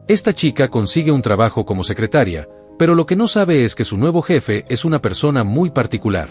Esta chica consigue un trabajo como secretaria, pero lo que no sabe es que su nuevo jefe es una persona muy particular.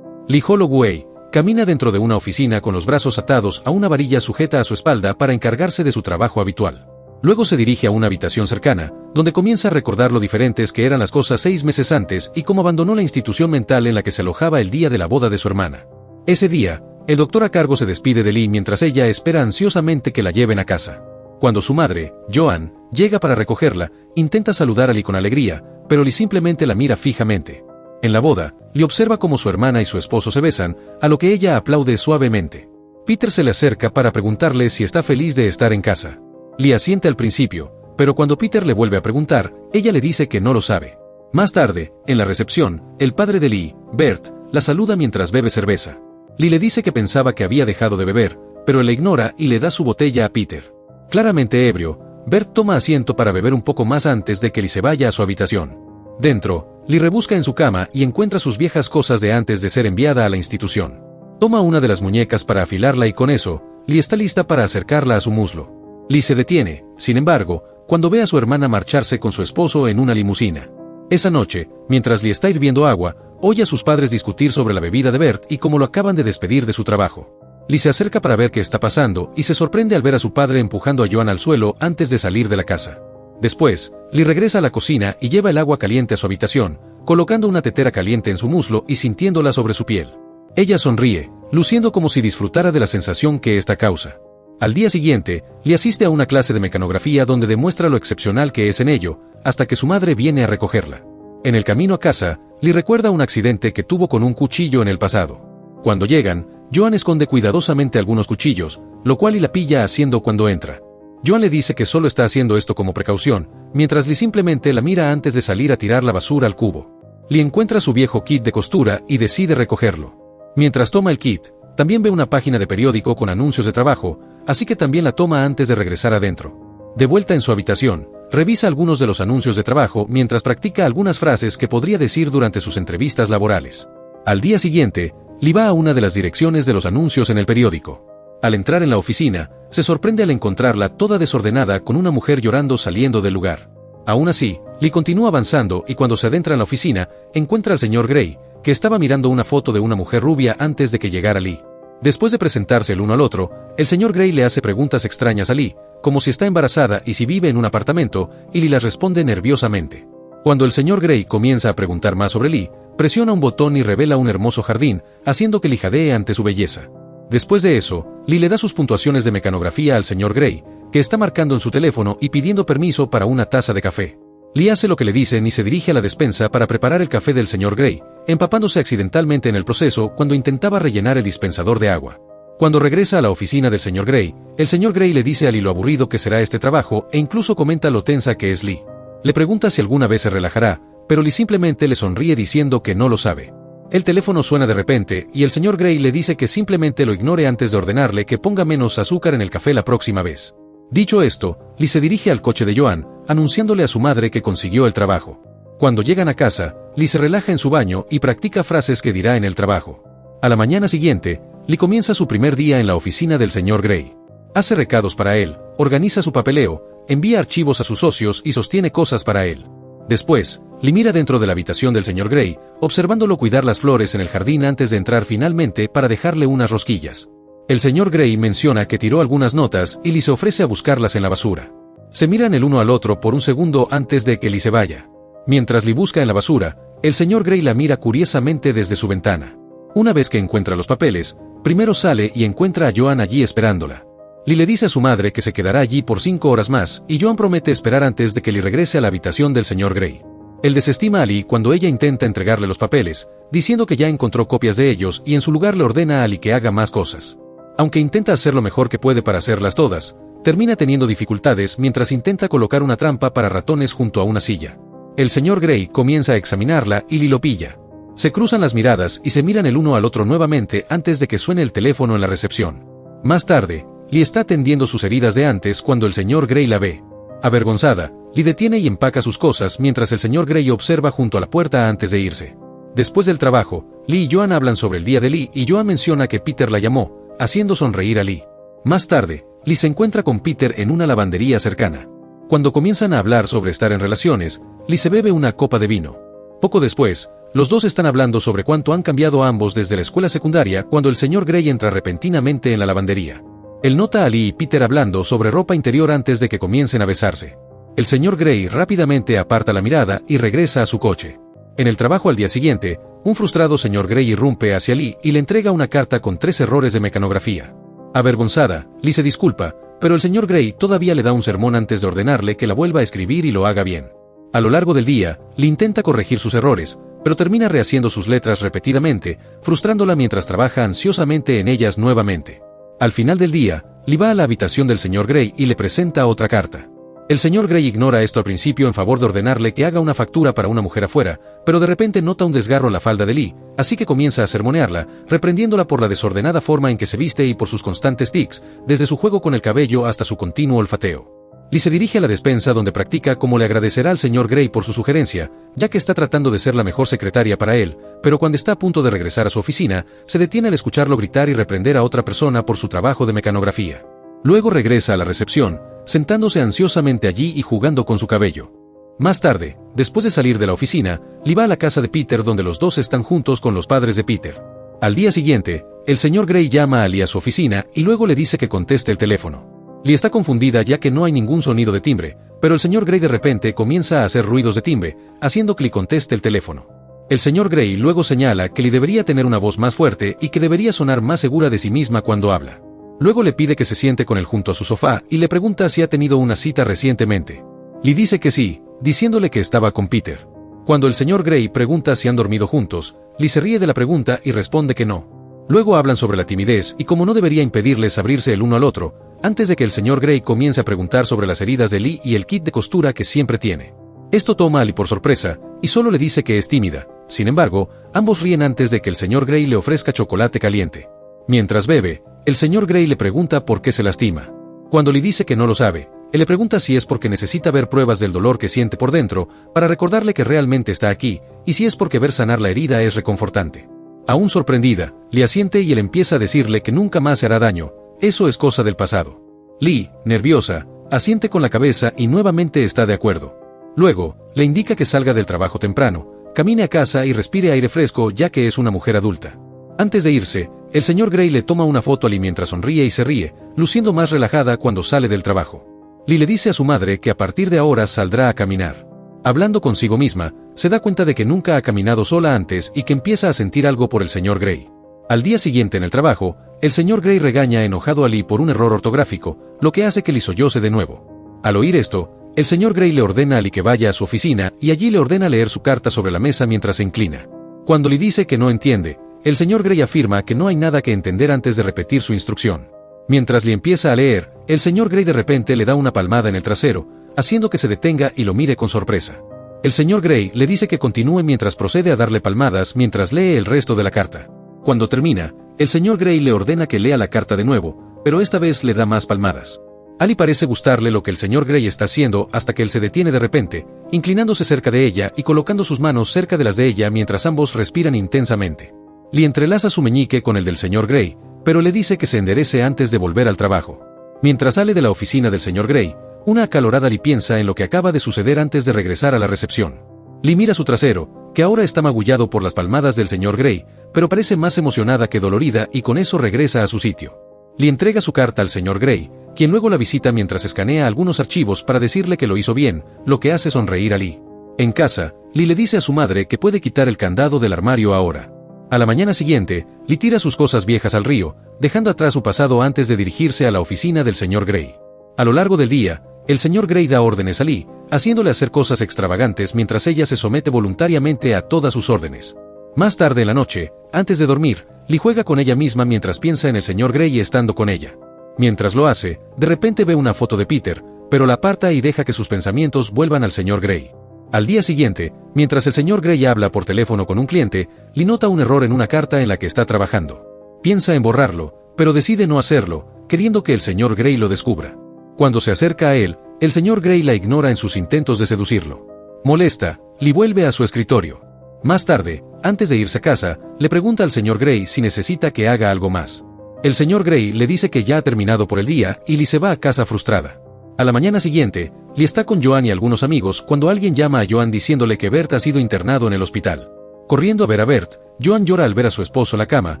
Lee Holloway camina dentro de una oficina con los brazos atados a una varilla sujeta a su espalda para encargarse de su trabajo habitual. Luego se dirige a una habitación cercana, donde comienza a recordar lo diferentes que eran las cosas 6 meses antes y cómo abandonó la institución mental en la que se alojaba el día de la boda de su hermana. Ese día, el doctor a cargo se despide de Lee mientras ella espera ansiosamente que la lleven a casa. Cuando su madre, Joan, llega para recogerla, intenta saludar a Lee con alegría, pero Lee simplemente la mira fijamente. En la boda, Lee observa cómo su hermana y su esposo se besan, a lo que ella aplaude suavemente. Peter se le acerca para preguntarle si está feliz de estar en casa. Lee asiente al principio, pero cuando Peter le vuelve a preguntar, ella le dice que no lo sabe. Más tarde, en la recepción, el padre de Lee, Bert, la saluda mientras bebe cerveza. Lee le dice que pensaba que había dejado de beber, pero él la ignora y le da su botella a Peter. Claramente ebrio, Bert toma asiento para beber un poco más antes de que Lee se vaya a su habitación. Dentro, Lee rebusca en su cama y encuentra sus viejas cosas de antes de ser enviada a la institución. Toma una de las muñecas para afilarla y con eso, Lee está lista para acercarla a su muslo. Lee se detiene, sin embargo, cuando ve a su hermana marcharse con su esposo en una limusina. Esa noche, mientras Lee está hirviendo agua, oye a sus padres discutir sobre la bebida de Bert y cómo lo acaban de despedir de su trabajo. Lee se acerca para ver qué está pasando y se sorprende al ver a su padre empujando a Joan al suelo antes de salir de la casa. Después, Lee regresa a la cocina y lleva el agua caliente a su habitación, colocando una tetera caliente en su muslo y sintiéndola sobre su piel. Ella sonríe, luciendo como si disfrutara de la sensación que esta causa. Al día siguiente, Lee asiste a una clase de mecanografía donde demuestra lo excepcional que es en ello, hasta que su madre viene a recogerla. En el camino a casa, Lee recuerda un accidente que tuvo con un cuchillo en el pasado. Cuando llegan, Joan esconde cuidadosamente algunos cuchillos, lo cual Lee la pilla haciendo cuando entra. Joan le dice que solo está haciendo esto como precaución, mientras Lee simplemente la mira antes de salir a tirar la basura al cubo. Lee encuentra su viejo kit de costura y decide recogerlo. Mientras toma el kit, también ve una página de periódico con anuncios de trabajo, así que también la toma antes de regresar adentro. De vuelta en su habitación, revisa algunos de los anuncios de trabajo mientras practica algunas frases que podría decir durante sus entrevistas laborales. Al día siguiente, Lee va a una de las direcciones de los anuncios en el periódico. Al entrar en la oficina, se sorprende al encontrarla toda desordenada con una mujer llorando saliendo del lugar. Aún así, Lee continúa avanzando y cuando se adentra en la oficina, encuentra al señor Gray, que estaba mirando una foto de una mujer rubia antes de que llegara Lee. Después de presentarse el uno al otro, el señor Gray le hace preguntas extrañas a Lee, como si está embarazada y si vive en un apartamento, y Lee las responde nerviosamente. Cuando el señor Gray comienza a preguntar más sobre Lee, presiona un botón y revela un hermoso jardín, haciendo que Lee jadee ante su belleza. Después de eso, Lee le da sus puntuaciones de mecanografía al señor Gray, que está marcando en su teléfono y pidiendo permiso para una taza de café. Lee hace lo que le dicen y se dirige a la despensa para preparar el café del señor Gray, empapándose accidentalmente en el proceso cuando intentaba rellenar el dispensador de agua. Cuando regresa a la oficina del señor Gray, el señor Gray le dice a Lee lo aburrido que será este trabajo e incluso comenta lo tensa que es Lee. Le pregunta si alguna vez se relajará, pero Lee simplemente le sonríe diciendo que no lo sabe. El teléfono suena de repente y el señor Gray le dice que simplemente lo ignore antes de ordenarle que ponga menos azúcar en el café la próxima vez. Dicho esto, Lee se dirige al coche de Joan, anunciándole a su madre que consiguió el trabajo. Cuando llegan a casa, Lee se relaja en su baño y practica frases que dirá en el trabajo. A la mañana siguiente, Lee comienza su primer día en la oficina del señor Gray. Hace recados para él, organiza su papeleo, envía archivos a sus socios y sostiene cosas para él. Después, Lee mira dentro de la habitación del señor Gray, observándolo cuidar las flores en el jardín antes de entrar finalmente para dejarle unas rosquillas. El señor Gray menciona que tiró algunas notas y Lee se ofrece a buscarlas en la basura. Se miran el uno al otro por un segundo antes de que Lee se vaya. Mientras Lee busca en la basura, el señor Gray la mira curiosamente desde su ventana. Una vez que encuentra los papeles, primero sale y encuentra a Joan allí esperándola. Lee le dice a su madre que se quedará allí por 5 horas más y Joan promete esperar antes de que Lee regrese a la habitación del señor Gray. Él desestima a Lee cuando ella intenta entregarle los papeles, diciendo que ya encontró copias de ellos y en su lugar le ordena a Lee que haga más cosas. Aunque intenta hacer lo mejor que puede para hacerlas todas, termina teniendo dificultades mientras intenta colocar una trampa para ratones junto a una silla. El señor Gray comienza a examinarla y Lee lo pilla. Se cruzan las miradas y se miran el uno al otro nuevamente antes de que suene el teléfono en la recepción. Más tarde, Lee está atendiendo sus heridas de antes cuando el señor Gray la ve. Avergonzada, Lee detiene y empaca sus cosas mientras el señor Gray observa junto a la puerta antes de irse. Después del trabajo, Lee y Joan hablan sobre el día de Lee y Joan menciona que Peter la llamó, haciendo sonreír a Lee. Más tarde, Lee se encuentra con Peter en una lavandería cercana. Cuando comienzan a hablar sobre estar en relaciones, Lee se bebe una copa de vino. Poco después, los dos están hablando sobre cuánto han cambiado ambos desde la escuela secundaria cuando el señor Grey entra repentinamente en la lavandería. Él nota a Lee y Peter hablando sobre ropa interior antes de que comiencen a besarse. El señor Grey rápidamente aparta la mirada y regresa a su coche. En el trabajo al día siguiente, un frustrado señor Grey irrumpe hacia Lee y le entrega una carta con 3 errores de mecanografía. Avergonzada, Lee se disculpa, pero el señor Grey todavía le da un sermón antes de ordenarle que la vuelva a escribir y lo haga bien. A lo largo del día, Lee intenta corregir sus errores, pero termina rehaciendo sus letras repetidamente, frustrándola mientras trabaja ansiosamente en ellas nuevamente. Al final del día, Lee va a la habitación del señor Grey y le presenta otra carta. El señor Grey ignora esto al principio en favor de ordenarle que haga una factura para una mujer afuera, pero de repente nota un desgarro en la falda de Lee, así que comienza a sermonearla, reprendiéndola por la desordenada forma en que se viste y por sus constantes tics, desde su juego con el cabello hasta su continuo olfateo. Lee se dirige a la despensa donde practica cómo le agradecerá al señor Grey por su sugerencia, ya que está tratando de ser la mejor secretaria para él, pero cuando está a punto de regresar a su oficina, se detiene al escucharlo gritar y reprender a otra persona por su trabajo de mecanografía. Luego regresa a la recepción, sentándose ansiosamente allí y jugando con su cabello. Más tarde, después de salir de la oficina, Lee va a la casa de Peter donde los dos están juntos con los padres de Peter. Al día siguiente, el señor Grey llama a Lee a su oficina y luego le dice que conteste el teléfono. Lee está confundida ya que no hay ningún sonido de timbre, pero el señor Grey de repente comienza a hacer ruidos de timbre, haciendo que Lee conteste el teléfono. El señor Grey luego señala que Lee debería tener una voz más fuerte y que debería sonar más segura de sí misma cuando habla. Luego le pide que se siente con él junto a su sofá y le pregunta si ha tenido una cita recientemente. Lee dice que sí, diciéndole que estaba con Peter. Cuando el señor Grey pregunta si han dormido juntos, Lee se ríe de la pregunta y responde que no. Luego hablan sobre la timidez y cómo no debería impedirles abrirse el uno al otro, antes de que el señor Grey comience a preguntar sobre las heridas de Lee y el kit de costura que siempre tiene. Esto toma a Lee por sorpresa, y solo le dice que es tímida. Sin embargo, ambos ríen antes de que el señor Grey le ofrezca chocolate caliente. Mientras bebe, el señor Grey le pregunta por qué se lastima. Cuando Lee dice que no lo sabe, él le pregunta si es porque necesita ver pruebas del dolor que siente por dentro, para recordarle que realmente está aquí, y si es porque ver sanar la herida es reconfortante. Aún sorprendida, Lee asiente y él empieza a decirle que nunca más se hará daño, eso es cosa del pasado. Lee, nerviosa, asiente con la cabeza y nuevamente está de acuerdo. Luego, le indica que salga del trabajo temprano, camine a casa y respire aire fresco ya que es una mujer adulta. Antes de irse, el señor Grey le toma una foto a Lee mientras sonríe y se ríe, luciendo más relajada cuando sale del trabajo. Lee le dice a su madre que a partir de ahora saldrá a caminar. Hablando consigo misma, se da cuenta de que nunca ha caminado sola antes y que empieza a sentir algo por el señor Grey. Al día siguiente en el trabajo, el señor Grey regaña enojado a Lee por un error ortográfico, lo que hace que Lee solloce de nuevo. Al oír esto, el señor Grey le ordena a Lee que vaya a su oficina y allí le ordena leer su carta sobre la mesa mientras se inclina. Cuando Lee dice que no entiende, el señor Grey afirma que no hay nada que entender antes de repetir su instrucción. Mientras Lee empieza a leer, el señor Grey de repente le da una palmada en el trasero, haciendo que se detenga y lo mire con sorpresa. El señor Grey le dice que continúe mientras procede a darle palmadas mientras lee el resto de la carta. Cuando termina, el señor Grey le ordena que lea la carta de nuevo, pero esta vez le da más palmadas. A Lee parece gustarle lo que el señor Grey está haciendo hasta que él se detiene de repente, inclinándose cerca de ella y colocando sus manos cerca de las de ella mientras ambos respiran intensamente. Lee entrelaza su meñique con el del señor Grey, pero le dice que se enderece antes de volver al trabajo. Mientras sale de la oficina del señor Grey, una acalorada Lee piensa en lo que acaba de suceder antes de regresar a la recepción. Lee mira su trasero, que ahora está magullado por las palmadas del señor Grey, pero parece más emocionada que dolorida y con eso regresa a su sitio. Lee entrega su carta al señor Grey, quien luego la visita mientras escanea algunos archivos para decirle que lo hizo bien, lo que hace sonreír a Lee. En casa, Lee le dice a su madre que puede quitar el candado del armario ahora. A la mañana siguiente, Lee tira sus cosas viejas al río, dejando atrás su pasado antes de dirigirse a la oficina del señor Grey. A lo largo del día, el señor Grey da órdenes a Lee, haciéndole hacer cosas extravagantes mientras ella se somete voluntariamente a todas sus órdenes. Más tarde en la noche, antes de dormir, Lee juega con ella misma mientras piensa en el señor Grey estando con ella. Mientras lo hace, de repente ve una foto de Peter, pero la aparta y deja que sus pensamientos vuelvan al señor Grey. Al día siguiente, mientras el señor Grey habla por teléfono con un cliente, Lee nota un error en una carta en la que está trabajando. Piensa en borrarlo, pero decide no hacerlo, queriendo que el señor Grey lo descubra. Cuando se acerca a él, el señor Grey la ignora en sus intentos de seducirlo. Molesta, Lee vuelve a su escritorio. Más tarde, antes de irse a casa, le pregunta al señor Grey si necesita que haga algo más. El señor Grey le dice que ya ha terminado por el día y Lee se va a casa frustrada. A la mañana siguiente, Lee está con Joan y algunos amigos cuando alguien llama a Joan diciéndole que Bert ha sido internado en el hospital. Corriendo a ver a Bert, Joan llora al ver a su esposo en la cama,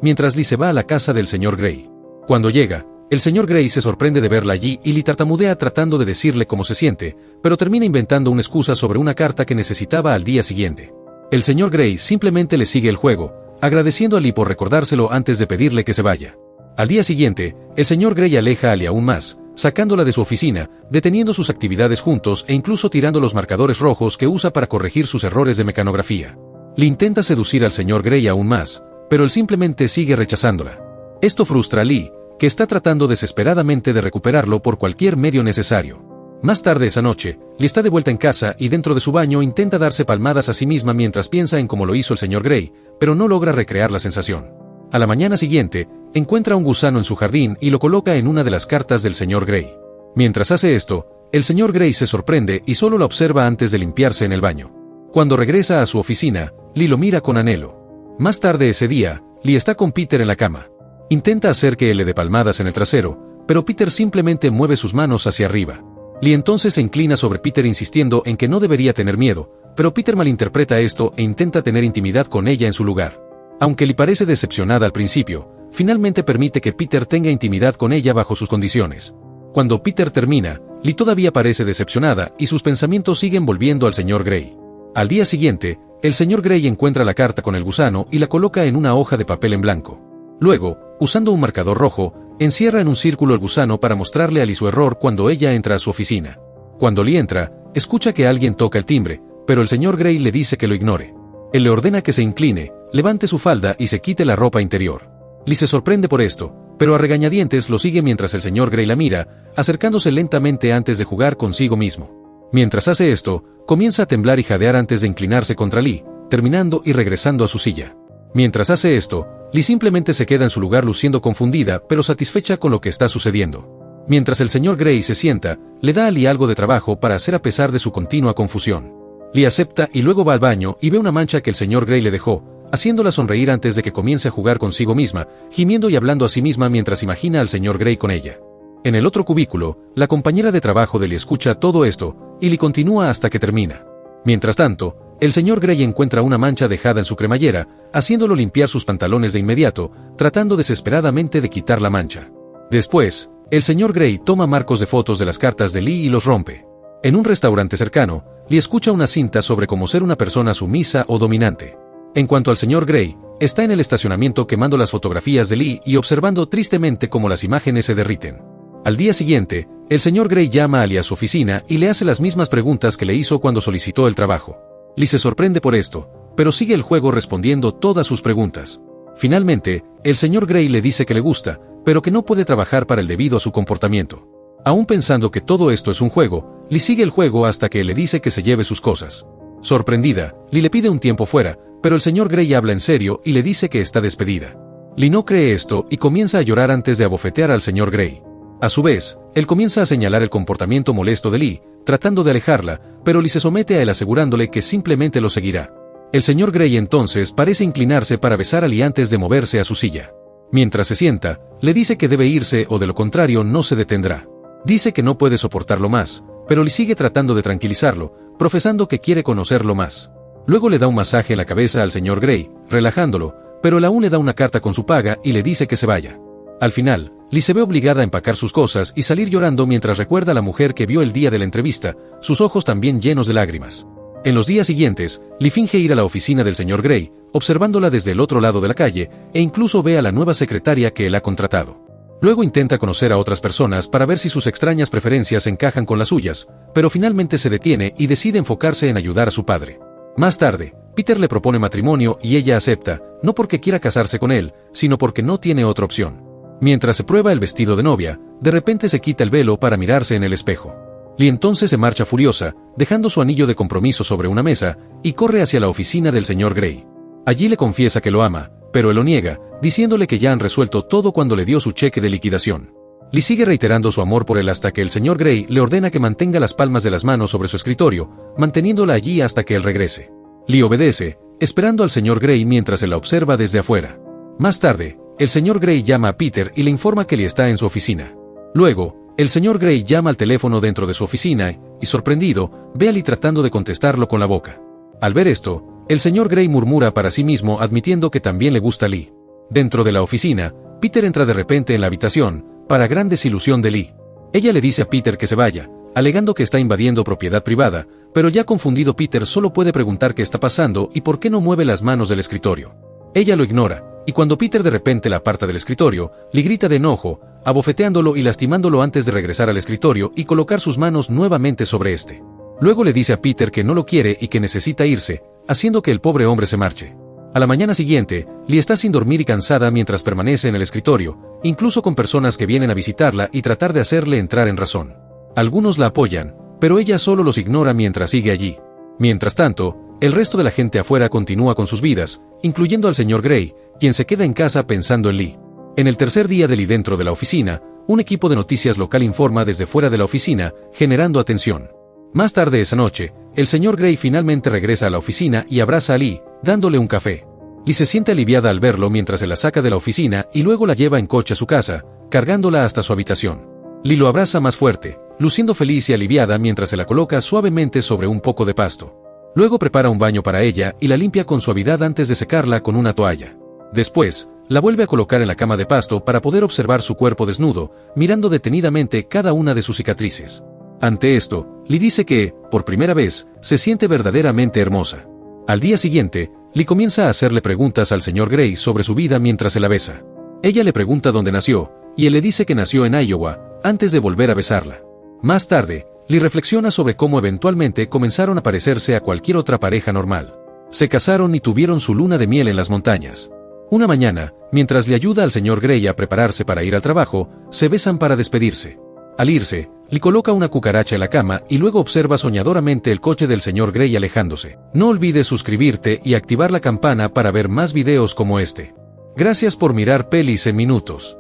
mientras Lee se va a la casa del señor Grey. Cuando llega, el señor Grey se sorprende de verla allí y Lee tartamudea tratando de decirle cómo se siente, pero termina inventando una excusa sobre una carta que necesitaba al día siguiente. El señor Grey simplemente le sigue el juego, agradeciendo a Lee por recordárselo antes de pedirle que se vaya. Al día siguiente, el señor Grey aleja a Lee aún más, sacándola de su oficina, deteniendo sus actividades juntos e incluso tirando los marcadores rojos que usa para corregir sus errores de mecanografía. Lee intenta seducir al señor Grey aún más, pero él simplemente sigue rechazándola. Esto frustra a Lee, que está tratando desesperadamente de recuperarlo por cualquier medio necesario. Más tarde esa noche, Lee está de vuelta en casa y dentro de su baño intenta darse palmadas a sí misma mientras piensa en cómo lo hizo el señor Grey, pero no logra recrear la sensación. A la mañana siguiente, encuentra un gusano en su jardín y lo coloca en una de las cartas del señor Grey. Mientras hace esto, el señor Grey se sorprende y solo la observa antes de limpiarse en el baño. Cuando regresa a su oficina, Lee lo mira con anhelo. Más tarde ese día, Lee está con Peter en la cama. Intenta hacer que él le dé palmadas en el trasero, pero Peter simplemente mueve sus manos hacia arriba. Lee entonces se inclina sobre Peter insistiendo en que no debería tener miedo, pero Peter malinterpreta esto e intenta tener intimidad con ella en su lugar. Aunque Lee parece decepcionada al principio, finalmente permite que Peter tenga intimidad con ella bajo sus condiciones. Cuando Peter termina, Lee todavía parece decepcionada y sus pensamientos siguen volviendo al señor Grey. Al día siguiente, el señor Grey encuentra la carta con el gusano y la coloca en una hoja de papel en blanco. Luego, usando un marcador rojo, encierra en un círculo el gusano para mostrarle a Lee su error cuando ella entra a su oficina. Cuando Lee entra, escucha que alguien toca el timbre, pero el señor Grey le dice que lo ignore. Él le ordena que se incline, levante su falda y se quite la ropa interior. Lee se sorprende por esto, pero a regañadientes lo sigue mientras el señor Grey la mira, acercándose lentamente antes de jugar consigo mismo. Mientras hace esto, comienza a temblar y jadear antes de inclinarse contra Lee, terminando y regresando a su silla. Mientras hace esto, Lee simplemente se queda en su lugar luciendo confundida pero satisfecha con lo que está sucediendo. Mientras el señor Grey se sienta, le da a Lee algo de trabajo para hacer a pesar de su continua confusión. Lee acepta y luego va al baño y ve una mancha que el señor Grey le dejó, haciéndola sonreír antes de que comience a jugar consigo misma, gimiendo y hablando a sí misma mientras imagina al señor Grey con ella. En el otro cubículo, la compañera de trabajo de Lee escucha todo esto, y Lee continúa hasta que termina. Mientras tanto, el señor Grey encuentra una mancha dejada en su cremallera, haciéndolo limpiar sus pantalones de inmediato, tratando desesperadamente de quitar la mancha. Después, el señor Grey toma marcos de fotos de las cartas de Lee y los rompe. En un restaurante cercano, Lee escucha una cinta sobre cómo ser una persona sumisa o dominante. En cuanto al señor Grey, está en el estacionamiento quemando las fotografías de Lee y observando tristemente cómo las imágenes se derriten. Al día siguiente, el señor Grey llama a Lee a su oficina y le hace las mismas preguntas que le hizo cuando solicitó el trabajo. Lee se sorprende por esto, pero sigue el juego respondiendo todas sus preguntas. Finalmente, el señor Grey le dice que le gusta, pero que no puede trabajar para él debido a su comportamiento. Aún pensando que todo esto es un juego, Lee sigue el juego hasta que le dice que se lleve sus cosas. Sorprendida, Lee le pide un tiempo fuera, pero el señor Grey habla en serio y le dice que está despedida. Lee no cree esto y comienza a llorar antes de abofetear al señor Grey. A su vez, él comienza a señalar el comportamiento molesto de Lee, tratando de alejarla, pero Lee se somete a él asegurándole que simplemente lo seguirá. El señor Grey entonces parece inclinarse para besar a Lee antes de moverse a su silla. Mientras se sienta, le dice que debe irse o de lo contrario no se detendrá. Dice que no puede soportarlo más, pero Lee sigue tratando de tranquilizarlo, profesando que quiere conocerlo más. Luego le da un masaje en la cabeza al señor Grey, relajándolo, pero él aún le da una carta con su paga y le dice que se vaya. Al final, Lee se ve obligada a empacar sus cosas y salir llorando mientras recuerda a la mujer que vio el día de la entrevista, sus ojos también llenos de lágrimas. En los días siguientes, Lee finge ir a la oficina del señor Grey, observándola desde el otro lado de la calle, e incluso ve a la nueva secretaria que él ha contratado. Luego intenta conocer a otras personas para ver si sus extrañas preferencias encajan con las suyas, pero finalmente se detiene y decide enfocarse en ayudar a su padre. Más tarde, Peter le propone matrimonio y ella acepta, no porque quiera casarse con él, sino porque no tiene otra opción. Mientras se prueba el vestido de novia, de repente se quita el velo para mirarse en el espejo. Lee entonces se marcha furiosa, dejando su anillo de compromiso sobre una mesa, y corre hacia la oficina del señor Grey. Allí le confiesa que lo ama, pero él lo niega, diciéndole que ya han resuelto todo cuando le dio su cheque de liquidación. Lee sigue reiterando su amor por él hasta que el señor Grey le ordena que mantenga las palmas de las manos sobre su escritorio, manteniéndola allí hasta que él regrese. Lee obedece, esperando al señor Grey mientras él la observa desde afuera. Más tarde, el señor Grey llama a Peter y le informa que Lee está en su oficina. Luego, El señor Grey llama al teléfono dentro de su oficina y, sorprendido, ve a Lee tratando de contestarlo con la boca. Al ver esto, el señor Grey murmura para sí mismo admitiendo que también le gusta Lee. Dentro de la oficina, Peter entra de repente en la habitación, para gran desilusión de Lee. Ella le dice a Peter que se vaya, alegando que está invadiendo propiedad privada, pero ya confundido Peter solo puede preguntar qué está pasando y por qué no mueve las manos del escritorio. Ella lo ignora, y cuando Peter de repente la aparta del escritorio, Lee grita de enojo, abofeteándolo y lastimándolo antes de regresar al escritorio y colocar sus manos nuevamente sobre este. Luego le dice a Peter que no lo quiere y que necesita irse, haciendo que el pobre hombre se marche. A la mañana siguiente, Lee está sin dormir y cansada mientras permanece en el escritorio, incluso con personas que vienen a visitarla y tratar de hacerle entrar en razón. Algunos la apoyan, pero ella solo los ignora mientras sigue allí. Mientras tanto, el resto de la gente afuera continúa con sus vidas, incluyendo al señor Grey, quien se queda en casa pensando en Lee. En el tercer día de Lee dentro de la oficina, un equipo de noticias local informa desde fuera de la oficina, generando atención. Más tarde esa noche, el señor Grey finalmente regresa a la oficina y abraza a Lee, dándole un café. Lee se siente aliviada al verlo mientras se la saca de la oficina y luego la lleva en coche a su casa, cargándola hasta su habitación. Lee lo abraza más fuerte, luciendo feliz y aliviada mientras se la coloca suavemente sobre un poco de pasto. Luego prepara un baño para ella y la limpia con suavidad antes de secarla con una toalla. Después, la vuelve a colocar en la cama de pasto para poder observar su cuerpo desnudo, mirando detenidamente cada una de sus cicatrices. Ante esto, Lee dice que, por primera vez, se siente verdaderamente hermosa. Al día siguiente, Lee comienza a hacerle preguntas al señor Grey sobre su vida mientras se la besa. Ella le pregunta dónde nació, y él le dice que nació en Iowa, antes de volver a besarla. Más tarde, Lee reflexiona sobre cómo eventualmente comenzaron a parecerse a cualquier otra pareja normal. Se casaron y tuvieron su luna de miel en las montañas. Una mañana, mientras le ayuda al señor Grey a prepararse para ir al trabajo, se besan para despedirse. Al irse, Lee coloca una cucaracha en la cama y luego observa soñadoramente el coche del señor Grey alejándose. No olvides suscribirte y activar la campana para ver más videos como este. Gracias por mirar Pelis en Minutos.